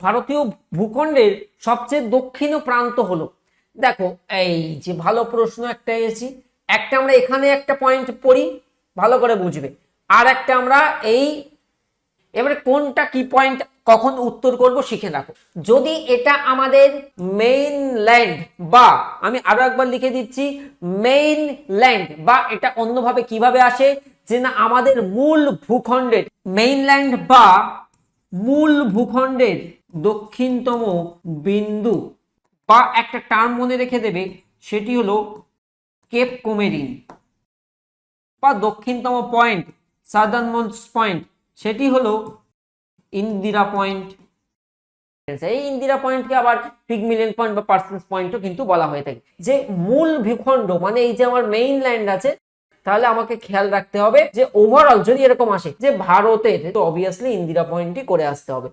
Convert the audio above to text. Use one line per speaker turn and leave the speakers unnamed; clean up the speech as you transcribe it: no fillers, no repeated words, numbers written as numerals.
ভারতীয় ভূখণ্ডের সবচেয়ে দক্ষিণ প্রান্ত হলো? দেখো এই যে ভালো প্রশ্ন একটা এসেছি, একটা আমরা এখানে একটা পয়েন্ট পড়ি, ভালো করে বুঝবে, আর একটা আমরা এই এবারে কোনটা কি পয়েন্ট কখন উত্তর করব শিখে রাখো। যদি এটা আমাদের মেইনল্যান্ড, বা আমি আরো একবার লিখে দিচ্ছি মেইনল্যান্ড, বা এটা অন্যভাবে কিভাবে আসে যে না আমাদের মূল ভূখণ্ডের মেইনল্যান্ড বা মূল ভূখণ্ডের দক্ষিণতম বিন্দু, বা একটা টার্ম মনে রেখে দেবে, সেটি হলো কেপ কোমেরিন, বা দক্ষিণতম পয়েন্ট সাদার্ন মোস্ট পয়েন্ট সেটি হলো ইন্দিরা পয়েন্ট। এই ইন্দিরা পয়েন্টকে আবার পিগমিলিয়ন পয়েন্ট বা পার্সেন্স পয়েন্টও কিন্তু বলা হয়ে থাকে। যে মূল ভূখণ্ড মানে এই যে আমার মেইনল্যান্ড আছে, তাহলে আমাকে খেয়াল রাখতে হবে যে ওভারঅল যদি এরকম আসে যে ভারতের, তো অবভিয়াসলি ইন্দিরা পয়েন্টই করে আসতে হবে।